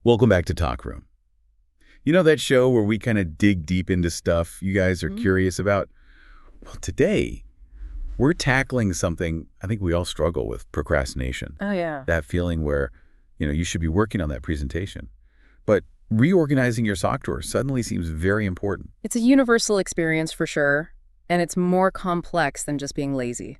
Welcome back to Talk Room. You know that show where we kind of dig deep into stuff you guys are curious about? Well, today, we're tackling something I think we all struggle with, procrastination. Oh, yeah. That feeling where, you should be working on that presentation. But reorganizing your sock drawer suddenly seems very important. It's a universal experience for sure, and it's more complex than just being lazy.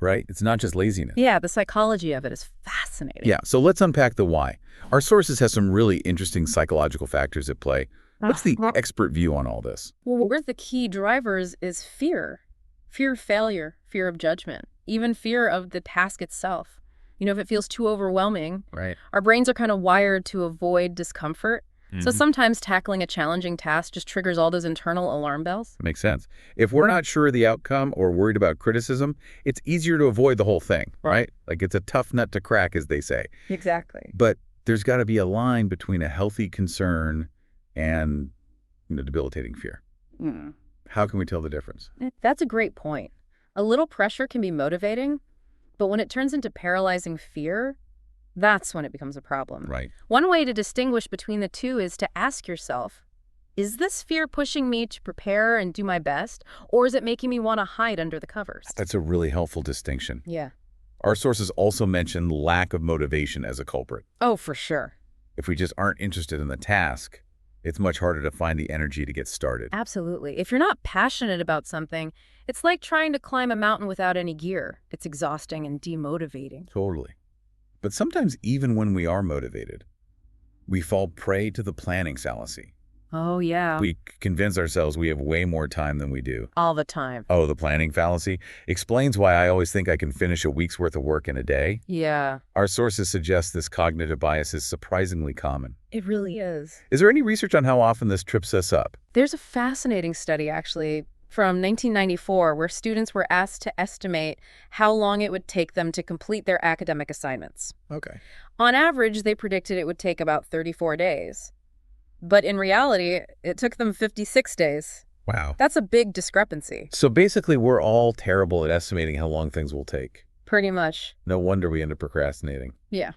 Right? It's not just laziness. Yeah, the psychology of it is fascinating. Yeah, so let's unpack the why. Our sources have some really interesting psychological factors at play. What's the expert view on all this? Well, one of the key drivers is fear. Fear of failure, fear of judgment, even fear of the task itself. If it feels too overwhelming, Right. our brains are kind of wired to avoid discomfort. So sometimes tackling a challenging task just triggers all those internal alarm bells. Makes sense. If we're not sure of the outcome or worried about criticism, it's easier to avoid the whole thing, right? Like it's a tough nut to crack, as they say. Exactly. But there's got to be a line between a healthy concern and debilitating fear. How can we tell the difference? That's a great point. A little pressure can be motivating, but when it turns into paralyzing fear, that's when it becomes a problem. Right. One way to distinguish between the two is to ask yourself, is this fear pushing me to prepare and do my best, or is it making me want to hide under the covers? That's a really helpful distinction. Yeah. Our sources also mention lack of motivation as a culprit. Oh, for sure. If we just aren't interested in the task, it's much harder to find the energy to get started. Absolutely. If you're not passionate about something, it's like trying to climb a mountain without any gear. It's exhausting and demotivating. Totally. But sometimes even when we are motivated, we fall prey to the planning fallacy. Oh, yeah. We convince ourselves we have way more time than we do. All the time. Oh, the planning fallacy explains why I always think I can finish a week's worth of work in a day. Yeah. Our sources suggest this cognitive bias is surprisingly common. It really is. Is there any research on how often this trips us up? There's a fascinating study, actually, from 1994, where students were asked to estimate how long it would take them to complete their academic assignments. Okay. On average, they predicted it would take about 34 days. But in reality, it took them 56 days. Wow. That's a big discrepancy. So basically, we're all terrible at estimating how long things will take. Pretty much. No wonder we end up procrastinating. Yeah.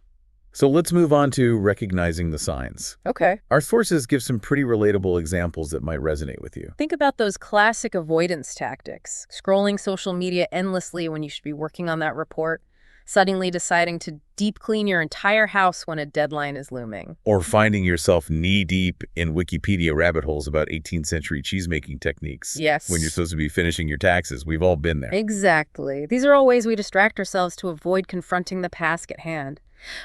So let's move on to recognizing the signs. Okay. Our sources give some pretty relatable examples that might resonate with you. Think about those classic avoidance tactics. Scrolling social media endlessly when you should be working on that report. Suddenly deciding to deep clean your entire house when a deadline is looming. Or finding yourself knee-deep in Wikipedia rabbit holes about 18th century cheesemaking techniques. Yes. When you're supposed to be finishing your taxes. We've all been there. Exactly. These are all ways we distract ourselves to avoid confronting the task at hand.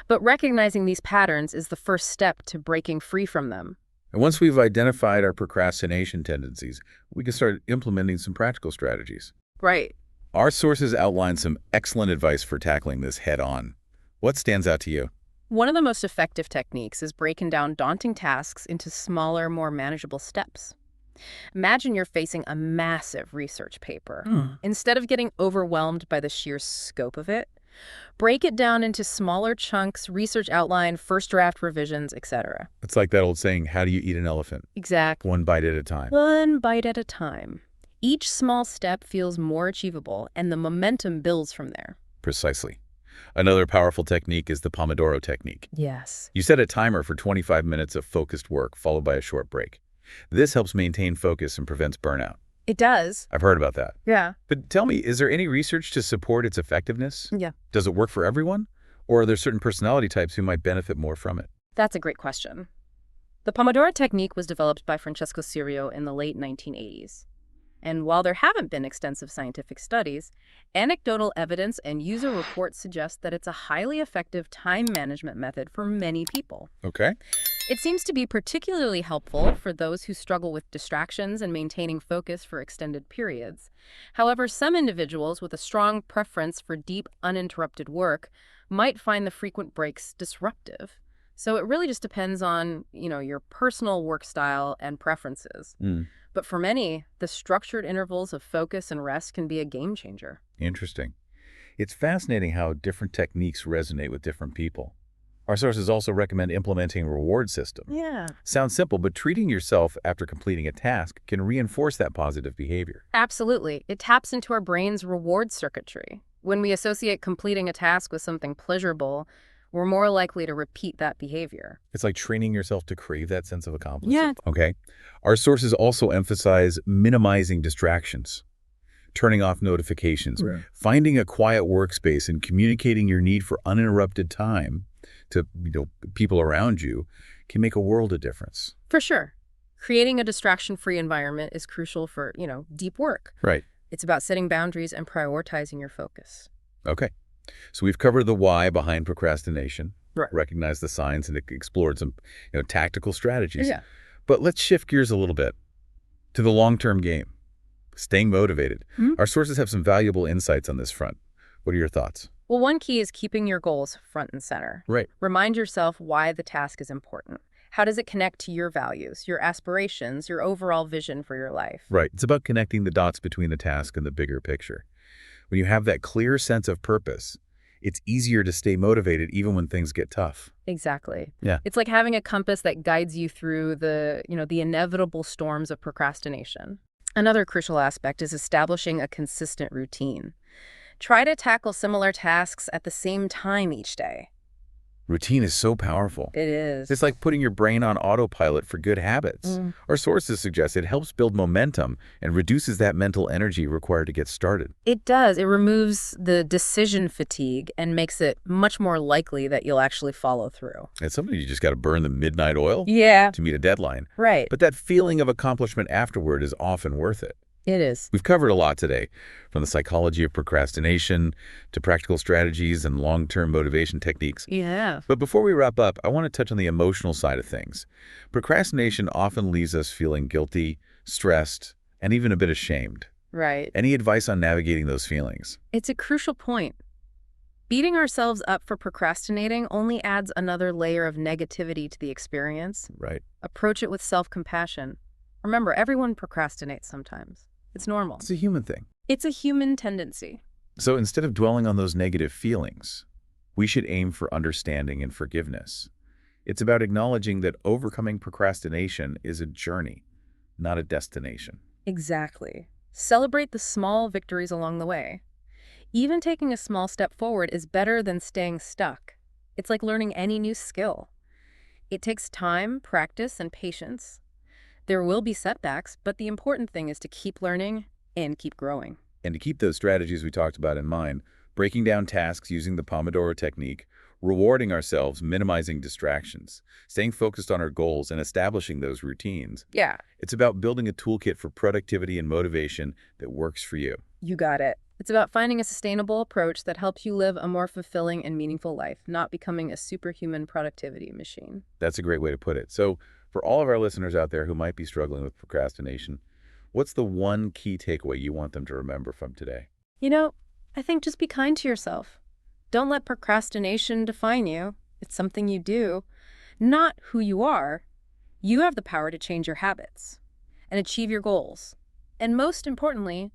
But recognizing these patterns is the first step to breaking free from them. And once we've identified our procrastination tendencies, we can start implementing some practical strategies. Right. Our sources outline some excellent advice for tackling this head-on. What stands out to you? One of the most effective techniques is breaking down daunting tasks into smaller, more manageable steps. Imagine you're facing a massive research paper. Instead of getting overwhelmed by the sheer scope of it, break it down into smaller chunks, research outline, first draft revisions, etc. It's like that old saying, how do you eat an elephant? Exactly. One bite at a time. One bite at a time. Each small step feels more achievable, and the momentum builds from there. Precisely. Another powerful technique is the Pomodoro technique. Yes. You set a timer for 25 minutes of focused work, followed by a short break. This helps maintain focus and prevents burnout. It does. I've heard about that. Yeah. But tell me, is there any research to support its effectiveness? Yeah. Does it work for everyone? Or are there certain personality types who might benefit more from it? That's a great question. The Pomodoro technique was developed by Francesco Cirio in the late 1980s. And while there haven't been extensive scientific studies, anecdotal evidence and user reports suggest that it's a highly effective time management method for many people. Okay. It seems to be particularly helpful for those who struggle with distractions and maintaining focus for extended periods. However, some individuals with a strong preference for deep, uninterrupted work might find the frequent breaks disruptive. So it really just depends on, your personal work style and preferences. But for many, the structured intervals of focus and rest can be a game changer. Interesting. It's fascinating how different techniques resonate with different people. Our sources also recommend implementing a reward system. Yeah. Sounds simple, but treating yourself after completing a task can reinforce that positive behavior. Absolutely. It taps into our brain's reward circuitry. When we associate completing a task with something pleasurable, we're more likely to repeat that behavior. It's like training yourself to crave that sense of Yeah. accomplishment. Okay. Our sources also emphasize minimizing distractions, turning off notifications, Right. finding a quiet workspace, and communicating your need for uninterrupted time to people around you can make a world of difference. For sure. Creating a distraction-free environment is crucial for, deep work. Right. It's about setting boundaries and prioritizing your focus. Okay. So we've covered the why behind procrastination, Right. recognized the signs, and explored some tactical strategies. Yeah. But let's shift gears a little bit to the long-term game, staying motivated. Mhm. Our sources have some valuable insights on this front. What are your thoughts? Well, one key is keeping your goals front and center. Right. Remind yourself why the task is important. How does it connect to your values, your aspirations, your overall vision for your life? Right. It's about connecting the dots between the task and the bigger picture. When you have that clear sense of purpose, it's easier to stay motivated even when things get tough. Exactly. Yeah. It's like having a compass that guides you through the inevitable storms of procrastination. Another crucial aspect is establishing a consistent routine. Try to tackle similar tasks at the same time each day. Routine is so powerful. It is. It's like putting your brain on autopilot for good habits. Our sources suggest it helps build momentum and reduces that mental energy required to get started. It does. It removes the decision fatigue and makes it much more likely that you'll actually follow through. It's something you just got to burn the midnight oil Yeah. to meet a deadline. Right. But that feeling of accomplishment afterward is often worth it. It is. We've covered a lot today, from the psychology of procrastination to practical strategies and long-term motivation techniques. Yeah. But before we wrap up, I want to touch on the emotional side of things. Procrastination often leaves us feeling guilty, stressed, and even a bit ashamed. Right. Any advice on navigating those feelings? It's a crucial point. Beating ourselves up for procrastinating only adds another layer of negativity to the experience. Right. Approach it with self-compassion. Remember, everyone procrastinates sometimes. It's normal. It's a human thing. It's a human tendency. So instead of dwelling on those negative feelings, we should aim for understanding and forgiveness. It's about acknowledging that overcoming procrastination is a journey, not a destination. Exactly. Celebrate the small victories along the way. Even taking a small step forward is better than staying stuck. It's like learning any new skill. It takes time, practice, and patience. There will be setbacks, but the important thing is to keep learning and keep growing. And to keep those strategies we talked about in mind, breaking down tasks using the Pomodoro technique, rewarding ourselves, minimizing distractions, staying focused on our goals, and establishing those routines. Yeah. It's about building a toolkit for productivity and motivation that works for you. You got it. It's about finding a sustainable approach that helps you live a more fulfilling and meaningful life, not becoming a superhuman productivity machine. That's a great way to put it. So for all of our listeners out there who might be struggling with procrastination, what's the one key takeaway you want them to remember from today? I think just be kind to yourself. Don't let procrastination define you. It's something you do, not who you are. You have the power to change your habits and achieve your goals. And most importantly,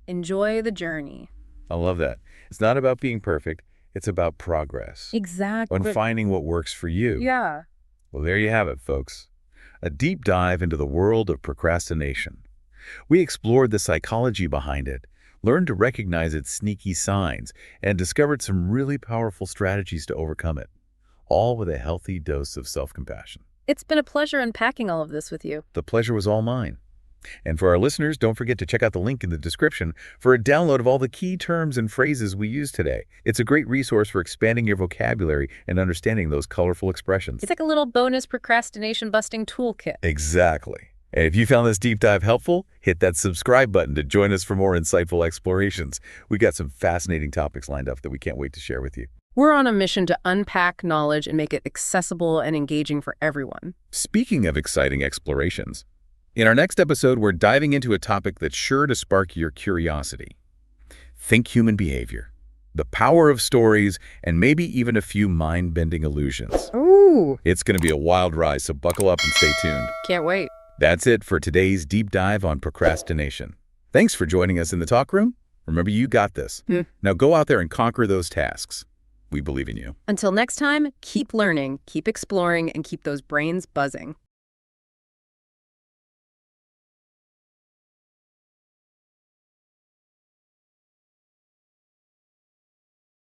enjoy the journey. I love that. It's not about being perfect. It's about progress. Exactly. And finding what works for you. Yeah. Well, there you have it, folks. A deep dive into the world of procrastination. We explored the psychology behind it, learned to recognize its sneaky signs, and discovered some really powerful strategies to overcome it, all with a healthy dose of self-compassion. It's been a pleasure unpacking all of this with you. The pleasure was all mine. And for our listeners, don't forget to check out the link in the description for a download of all the key terms and phrases we used today. It's a great resource for expanding your vocabulary and understanding those colorful expressions. It's like a little bonus procrastination busting toolkit. Exactly. And if you found this deep dive helpful, hit that subscribe button to join us for more insightful explorations. We've got some fascinating topics lined up that we can't wait to share with you. We're on a mission to unpack knowledge and make it accessible and engaging for everyone. Speaking of exciting explorations, in our next episode, we're diving into a topic that's sure to spark your curiosity. Think human behavior, the power of stories, and maybe even a few mind-bending illusions. Ooh. It's going to be a wild ride, so buckle up and stay tuned. Can't wait. That's it for today's deep dive on procrastination. Thanks for joining us in the talk room. Remember, you got this. Now go out there and conquer those tasks. We believe in you. Until next time, keep learning, keep exploring, and keep those brains buzzing.